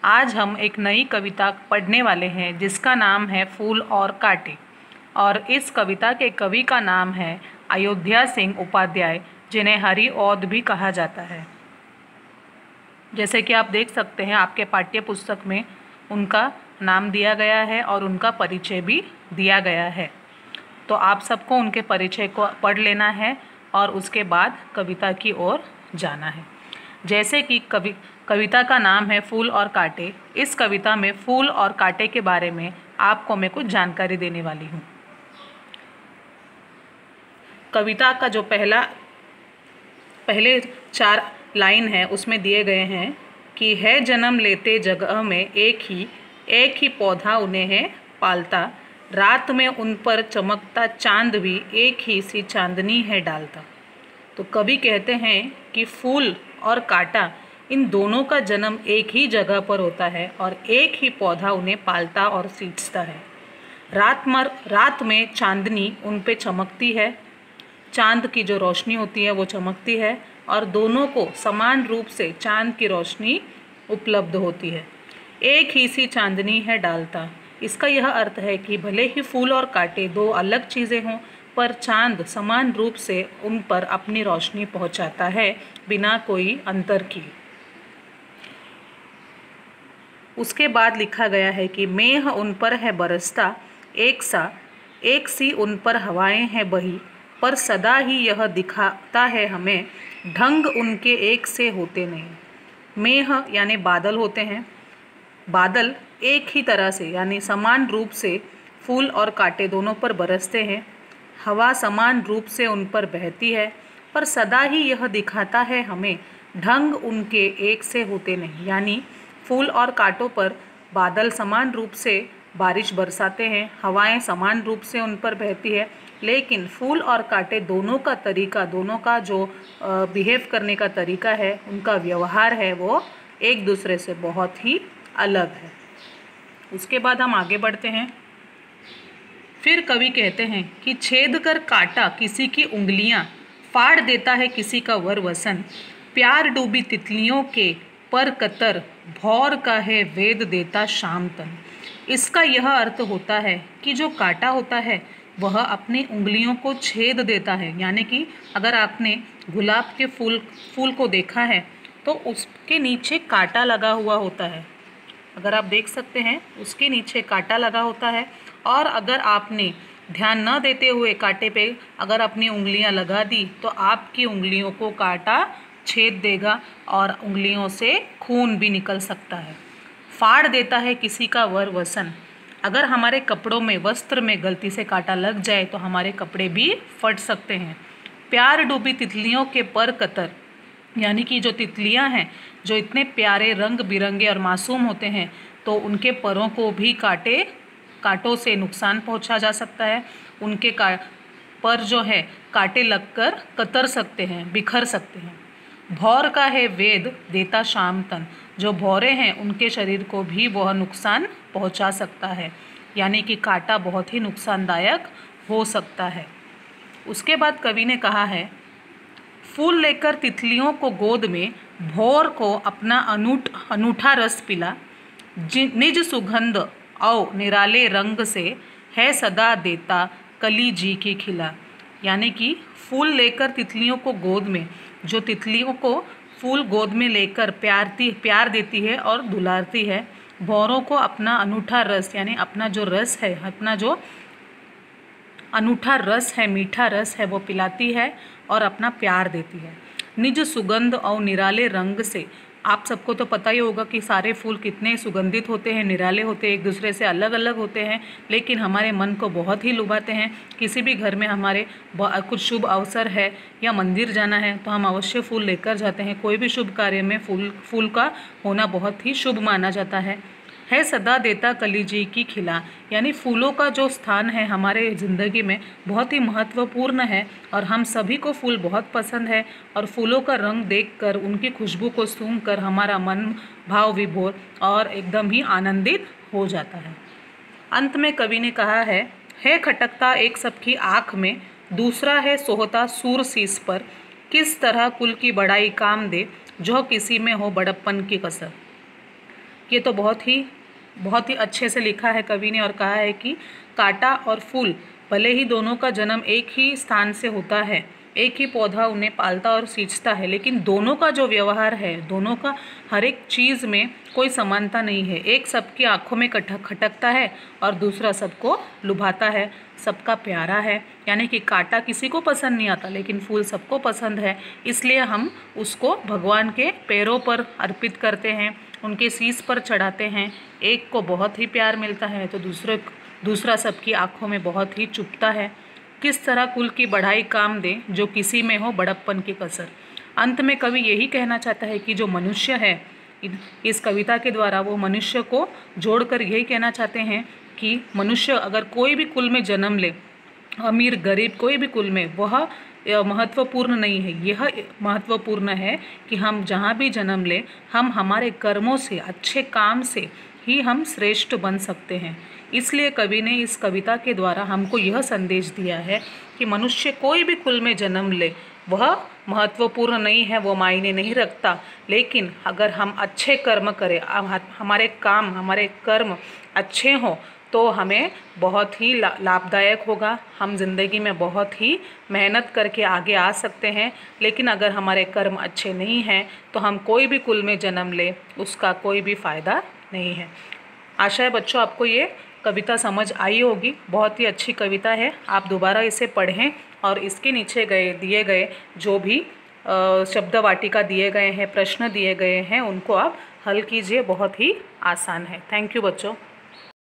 आज हम एक नई कविता पढ़ने वाले हैं जिसका नाम है फूल और कांटे। और इस कविता के कवि का नाम है अयोध्या सिंह उपाध्याय, जिन्हें हरि औध भी कहा जाता है। जैसे कि आप देख सकते हैं आपके पाठ्य पुस्तक में उनका नाम दिया गया है और उनका परिचय भी दिया गया है। तो आप सबको उनके परिचय को पढ़ लेना है और उसके बाद कविता की ओर जाना है। जैसे कि कविता का नाम है फूल और कांटे। इस कविता में फूल और कांटे के बारे में आपको मैं कुछ जानकारी देने वाली हूँ। कविता का जो पहले 4 लाइन है उसमें दिए गए हैं कि है जन्म लेते जगह में एक ही पौधा उन्हें है पालता, रात में उन पर चमकता चांद भी एक ही सी चांदनी है डालता। तो कवि कहते हैं कि फूल और कांटा इन दोनों का जन्म एक ही जगह पर होता है और एक ही पौधा उन्हें पालता और सींचता है। रात में चांदनी उन पे चमकती है, चांद की जो रोशनी होती है वो चमकती है और दोनों को समान रूप से चांद की रोशनी उपलब्ध होती है। एक ही सी चांदनी है डालता। इसका यह अर्थ है कि भले ही फूल और कांटे 2 अलग चीज़ें हों, पर चांद समान रूप से उन पर अपनी रोशनी पहुंचाता है बिना कोई अंतर किए। उसके बाद लिखा गया है कि मेह उन पर है बरसता एक सी उन पर हवाएं हैं बही, पर सदा ही यह दिखाता है हमें ढंग उनके एक से होते नहीं। मेह यानी बादल होते हैं। बादल एक ही तरह से यानी समान रूप से फूल और कांटे दोनों पर बरसते हैं। हवा समान रूप से उन पर बहती है, पर सदा ही यह दिखाता है हमें ढंग उनके एक से होते नहीं। यानी फूल और कांटों पर बादल समान रूप से बारिश बरसाते हैं, हवाएं समान रूप से उन पर बहती है, लेकिन फूल और कांटे दोनों का जो बिहेव करने का तरीका है, उनका व्यवहार है, वो एक दूसरे से बहुत ही अलग है। उसके बाद हम आगे बढ़ते हैं। फिर कवि कहते हैं कि छेद कर कांटा किसी की उंगलियां, फाड़ देता है किसी का वर वसन, प्यार डूबी तितलियों के पर कतर, भौर का है वेद देता शाम तन। इसका यह अर्थ होता है कि जो कांटा होता है वह अपनी उंगलियों को छेद देता है। यानी कि अगर आपने गुलाब के फूल को देखा है तो उसके नीचे कांटा लगा हुआ होता है। अगर आप देख सकते हैं उसके नीचे कांटा लगा होता है, और अगर आपने ध्यान न देते हुए कांटे पे अगर अपनी उंगलियां लगा दी तो आपकी उंगलियों को कांटा छेद देगा और उंगलियों से खून भी निकल सकता है। फाड़ देता है किसी का वर वसन। अगर हमारे कपड़ों में, वस्त्र में गलती से कांटा लग जाए तो हमारे कपड़े भी फट सकते हैं। प्यार डूबी तितलियों के पर कतर, यानी कि जो तितलियां हैं जो इतने प्यारे रंग बिरंगे और मासूम होते हैं, तो उनके परों को भी कांटों से नुकसान पहुंचा जा सकता है। उनके पर जो है कांटे लगकर कतर सकते हैं, बिखर सकते हैं। भौर का है वेद देता शाम तन, जो भौरे हैं उनके शरीर को भी वह नुकसान पहुंचा सकता है। यानी कि कांटा बहुत ही नुकसानदायक हो सकता है। उसके बाद कवि ने कहा है, फूल लेकर तितलियों को गोद में, भौर को अपना अनूठा रस पिला, निज सुगंध औ निराले रंग से, है सदा देता कली जी की खिला। यानी कि फूल लेकर तितलियों को गोद में, जो तितलियों को फूल गोद में लेकर प्यार देती है और दुलारती है, भौरों को अपना अनूठा रस, यानी अपना जो रस है, अपना जो अनूठा रस है, मीठा रस है, वो पिलाती है और अपना प्यार देती है। निज सुगंध और निराले रंग से, आप सबको तो पता ही होगा कि सारे फूल कितने सुगंधित होते हैं, निराले होते हैं, एक दूसरे से अलग अलग होते हैं, लेकिन हमारे मन को बहुत ही लुभाते हैं। किसी भी घर में हमारे कुछ शुभ अवसर है या मंदिर जाना है तो हम अवश्य फूल लेकर जाते हैं। कोई भी शुभ कार्य में फूल का होना बहुत ही शुभ माना जाता है सदा देता कली जी की खिला। यानी फूलों का जो स्थान है हमारे ज़िंदगी में बहुत ही महत्वपूर्ण है और हम सभी को फूल बहुत पसंद है, और फूलों का रंग देखकर, उनकी खुशबू को सूंघकर हमारा मन भाव विभोर और एकदम ही आनंदित हो जाता है। अंत में कवि ने कहा है खटकता एक सबकी आँख में, दूसरा है सोहता सूर शीस पर, किस तरह कुल की बड़ाई काम दे, जो किसी में हो बड़प्पन की कसर। ये तो बहुत ही अच्छे से लिखा है कवि ने और कहा है कि कांटा और फूल भले ही दोनों का जन्म एक ही स्थान से होता है, एक ही पौधा उन्हें पालता और सींचता है, लेकिन दोनों का जो व्यवहार है, दोनों का हर एक चीज़ में कोई समानता नहीं है। एक सबकी आंखों में खटकता है और दूसरा सबको लुभाता है, सबका प्यारा है। यानी कि कांटा किसी को पसंद नहीं आता, लेकिन फूल सबको पसंद है, इसलिए हम उसको भगवान के पैरों पर अर्पित करते हैं, उनके शीश पर चढ़ाते हैं। एक को बहुत ही प्यार मिलता है तो दूसरा सबकी आंखों में बहुत ही चुभता है। किस तरह कुल की बढ़ाई काम दे जो किसी में हो बड़प्पन की कसर। अंत में कवि यही कहना चाहता है कि जो मनुष्य है, इस कविता के द्वारा वो मनुष्य को जोड़कर यही कहना चाहते हैं कि मनुष्य अगर कोई भी कुल में जन्म ले, अमीर गरीब कोई भी कुल में, वह महत्वपूर्ण नहीं है। यह महत्वपूर्ण है कि हम जहाँ भी जन्म ले, हम हमारे कर्मों से, अच्छे काम से ही हम श्रेष्ठ बन सकते हैं। इसलिए कवि ने इस कविता के द्वारा हमको यह संदेश दिया है कि मनुष्य कोई भी कुल में जन्म ले, वह महत्वपूर्ण नहीं है, वो मायने नहीं रखता। लेकिन अगर हम अच्छे कर्म करें, हमारे काम, हमारे कर्म अच्छे हों, तो हमें बहुत ही लाभदायक होगा। हम जिंदगी में बहुत ही मेहनत करके आगे आ सकते हैं। लेकिन अगर हमारे कर्म अच्छे नहीं हैं तो हम कोई भी कुल में जन्म ले, उसका कोई भी फ़ायदा नहीं है। आशा है बच्चों आपको ये कविता समझ आई होगी। बहुत ही अच्छी कविता है, आप दोबारा इसे पढ़ें और इसके नीचे दिए गए जो भी शब्द वाटिका दिए गए हैं, प्रश्न दिए गए हैं, उनको आप हल कीजिए। बहुत ही आसान है। थैंक यू बच्चों।